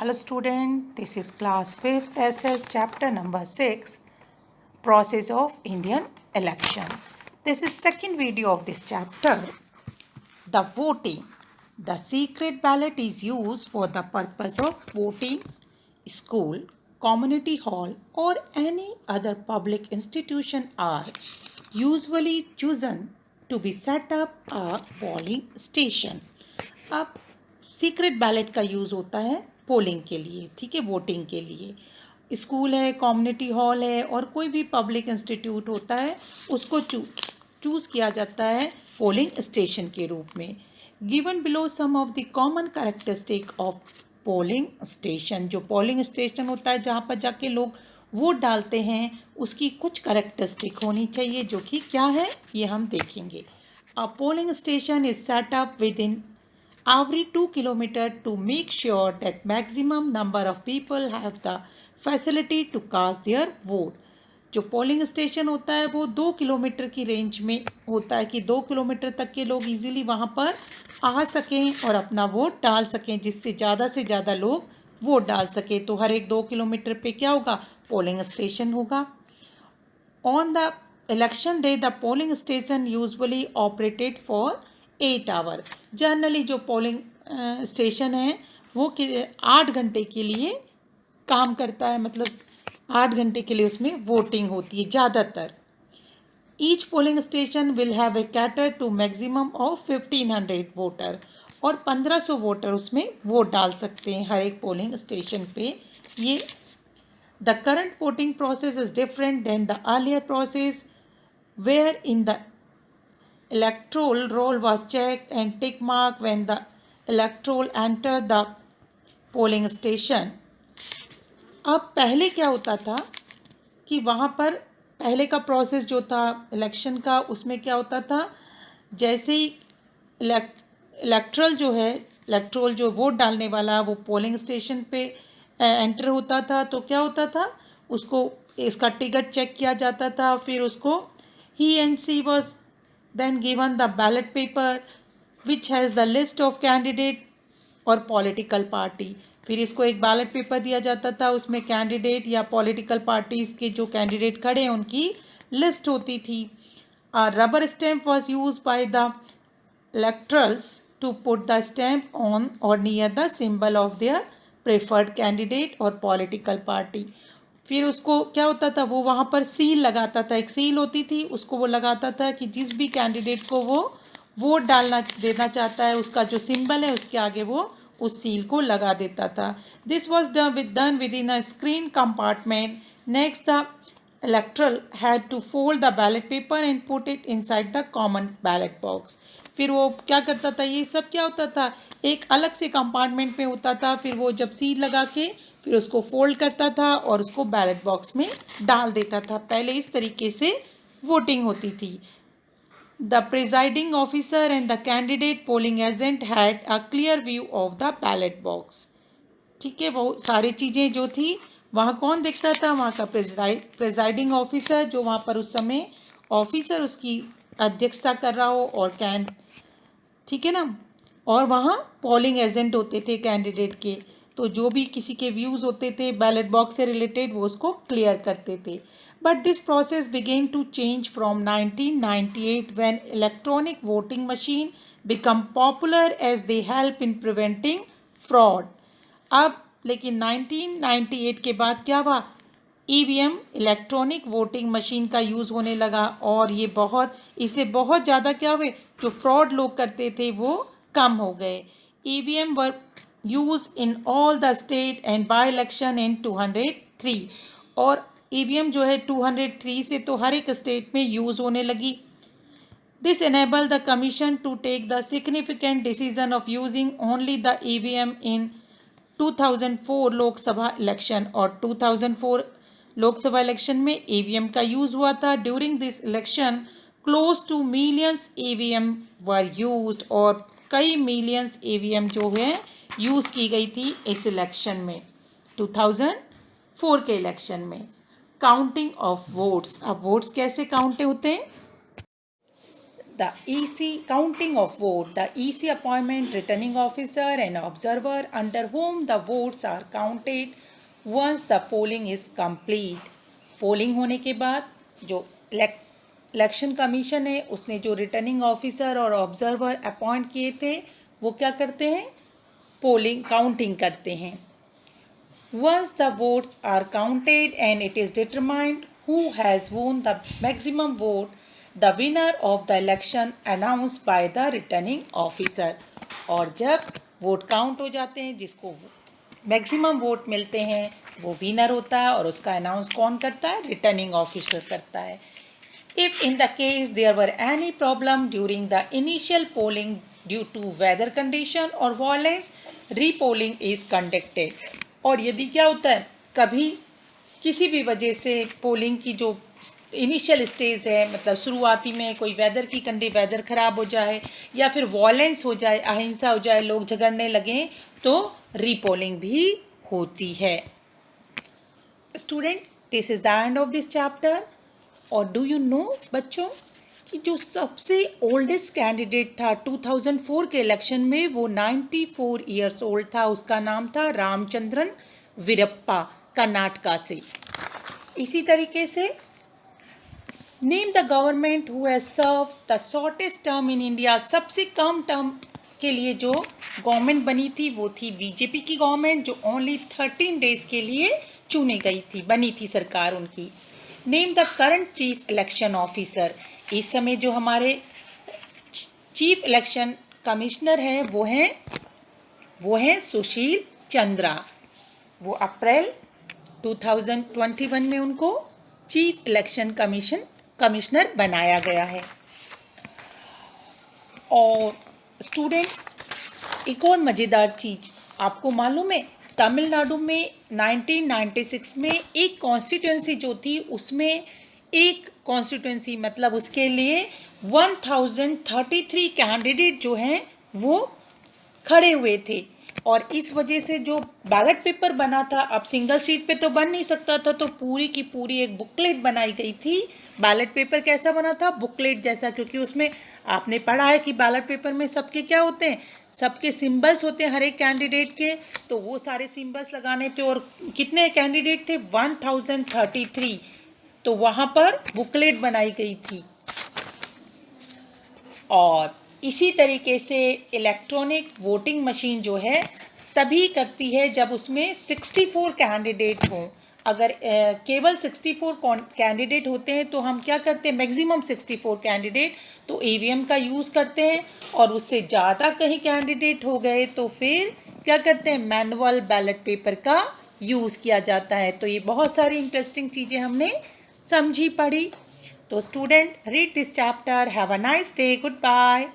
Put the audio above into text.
Hello student, this is class 5th SS chapter number 6, process of Indian election. This is second video of this chapter. The voting. The secret ballot is used for the purpose of voting school, community hall or any other public institution are usually chosen to be set up a polling station. अब secret ballot का use होता है polling के लिए, ठीक है, voting के लिए। स्कूल है, कम्युनिटी हॉल है और कोई भी पब्लिक इंस्टीट्यूट होता है उसको चूज़ किया जाता है पोलिंग स्टेशन के रूप में। Given below some of the common characteristic of polling station. जो पोलिंग स्टेशन होता है जहाँ पर जाके लोग वोट डालते हैं उसकी कुछ कैरेक्टरिस्टिक होनी चाहिए, जो कि क्या है ये हम देखेंगे। A polling station is set up within every 2 kilometer to make sure that maximum number of people have the facility to cast their vote. जो पोलिंग स्टेशन होता है वो 2 किलोमीटर की रेंज में होता है कि 2 किलोमीटर तक के लोग इजीली वहाँ पर आ सकें और अपना वोट डाल सकें, जिससे ज़्यादा से ज़्यादा लोग वोट डाल सकें। तो हर एक 2 किलोमीटर पे क्या होगा, पोलिंग स्टेशन होगा। On the election day the polling station usually operated for 8 hour. Generally जो पोलिंग स्टेशन है वो 8 घंटे के लिए काम करता है, मतलब 8 घंटे के लिए उसमें वोटिंग होती है ज़्यादातर। Each polling station will have a cater to maximum of 1500 voter, और 1500 वोटर उसमें वोट डाल सकते हैं हर एक पोलिंग स्टेशन पे। ये the current voting process is different than the earlier process where in the electoral roll was checked and tick marked when the electoral entered the polling station. अब पहले क्या होता था कि वहाँ पर पहले का प्रोसेस जो था इलेक्शन का, उसमें क्या होता था, जैसे ही इलेक्ट्रल जो वोट डालने वाला वो पोलिंग स्टेशन पे एंटर होता था तो क्या होता था, उसको इसका टिकट चेक किया जाता था, फिर उसको he and she was then given the ballot paper which has the list of candidate और पॉलिटिकल पार्टी। फिर इसको एक बैलेट पेपर दिया जाता था, उसमें कैंडिडेट या पॉलिटिकल पार्टीज़ के जो कैंडिडेट खड़े हैं उनकी लिस्ट होती थी। Rubber stamp was used by the electorals to put the stamp on or near the symbol of their preferred candidate or political party. फिर उसको क्या होता था, वो वहाँ पर सील लगाता था, एक सील होती थी, उसको वो लगाता था कि जिस भी कैंडिडेट को वो वोट देना चाहता है उसका जो सिंबल है उसके आगे वो उस सील को लगा देता था। This was done within a screen compartment. Next the electoral had to fold the ballot paper and put it inside the common ballot box. फिर वो क्या करता था, ये सब क्या होता था, एक अलग से कंपार्टमेंट में होता था। फिर वो जब सील लगा के फिर उसको फोल्ड करता था और उसको बैलेट बॉक्स में डाल देता था। पहले इस तरीके से वोटिंग होती थी। The presiding officer and the candidate polling agent had a clear view of the ballot box. ठीक है, वो सारी चीज़ें जो थी वहाँ कौन देखता था, वहाँ का प्रिजाइडिंग ऑफिसर, जो वहाँ पर उस समय ऑफिसर उसकी अध्यक्षता कर रहा हो, और ठीक है ना, और वहाँ पोलिंग एजेंट होते थे कैंडिडेट के, तो जो भी किसी के व्यूज़ होते थे बैलेट बॉक्स से रिलेटेड वो उसको क्लियर करते थे। But this process begin to change from 1998 when electronic voting machine become popular as they help in preventing fraud. अब लेकिन 1998 के बाद क्या हुआ, ईवीएम इलेक्ट्रॉनिक वोटिंग मशीन का यूज़ होने लगा, और इससे बहुत ज़्यादा क्या हुए, जो फ्रॉड लोग करते थे वो कम हो गए। EVM were use in all the state and by election in 203, और ईवीएम जो है 203 से तो हर एक स्टेट में यूज़ होने लगी। This enable the commission to take the significant decision of using only the EVM in 2004 Lok Sabha election, और 2004 लोकसभा इलेक्शन में ईवीएम का यूज़ हुआ था। During this election close to millions EVM were used, और कई मिलियंस ईवीएम जो है यूज़ की गई थी इस इलेक्शन में, 2004 के इलेक्शन में। Counting of votes. अब वोट्स कैसे काउंट होते हैं, the EC counting of vote, the EC appointment returning officer and observer under whom the votes are counted once the polling is complete. Polling होने के बाद जो इलेक्शन कमीशन है उसने जो रिटर्निंग ऑफिसर और ऑब्जर्वर अपॉइंट किए थे वो क्या करते हैं, पोलिंग काउंटिंग करते हैं. Once the votes are counted and it is determined who has won the maximum vote, the winner of the election announced by the returning officer. और जब वोट काउंट हो जाते हैं, जिसको मैक्सिमम वोट मिलते हैं वो विनर होता है और उसका अनाउंस कौन करता है, रिटर्निंग ऑफिसर करता है. If in the case there were any problem during the initial polling due to weather condition or violence, repolling is conducted. और यदि क्या होता है, कभी किसी भी वजह से पोलिंग की जो इनिशियल स्टेज है, मतलब शुरुआती में कोई वेदर ख़राब हो जाए या फिर वॉयलेंस हो जाए, अहिंसा हो जाए, लोग झगड़ने लगें, तो रीपोलिंग भी होती है. Student, this is the end of this chapter. और डू यू नो बच्चों कि जो सबसे ओल्डेस्ट कैंडिडेट था 2004 के इलेक्शन में, वो 94 ईयर्स ओल्ड था. उसका नाम था रामचंद्रन वीरप्पा, कर्नाटका से. इसी तरीके से name the government who has serve the shortest term in India. सबसे कम टर्म के लिए जो गवर्नमेंट बनी थी वो थी बीजेपी की गवर्नमेंट, जो ओनली 13 डेज के लिए चुनी गई थी, बनी थी सरकार उनकी. Name the current chief election officer. इस समय जो हमारे चीफ इलेक्शन कमिश्नर हैं वो हैं सुशील चंद्रा. वो अप्रैल 2021 में उनको चीफ इलेक्शन कमिश्नर बनाया गया है. और स्टूडेंट, एक और मज़ेदार चीज़ आपको मालूम है, तमिलनाडु में 1996 में एक कॉन्स्टिट्यूंसी जो थी, उसमें एक कॉन्स्टिट्यूंसी मतलब उसके लिए 1033 कैंडिडेट जो हैं वो खड़े हुए थे. और इस वजह से जो बैलेट पेपर बना था, अब सिंगल शीट पे तो बन नहीं सकता था, तो पूरी की पूरी एक बुकलेट बनाई गई थी. बैलेट पेपर कैसा बना था, बुकलेट जैसा, क्योंकि उसमें आपने पढ़ा है कि बैलेट पेपर में सबके क्या होते हैं, सबके सिंबल्स होते हैं हर एक कैंडिडेट के. तो वो सारे सिंबल्स लगाने थे. और कितने कैंडिडेट थे, 1033. तो वहाँ पर बुकलेट बनाई गई थी. और इसी तरीके से इलेक्ट्रॉनिक वोटिंग मशीन जो है तभी करती है जब उसमें 64 कैंडिडेट हों. अगर केवल 64 कैंडिडेट होते हैं तो हम क्या करते हैं, मैक्सिमम 64 कैंडिडेट, तो ईवीएम का यूज़ करते हैं. और उससे ज़्यादा कहीं कैंडिडेट हो गए तो फिर क्या करते हैं, मैनुअल बैलेट पेपर का यूज़ किया जाता है. तो ये बहुत सारी इंटरेस्टिंग चीज़ें हमने समझी पढ़ी. तो student, read this chapter. Have a nice day. Good bye.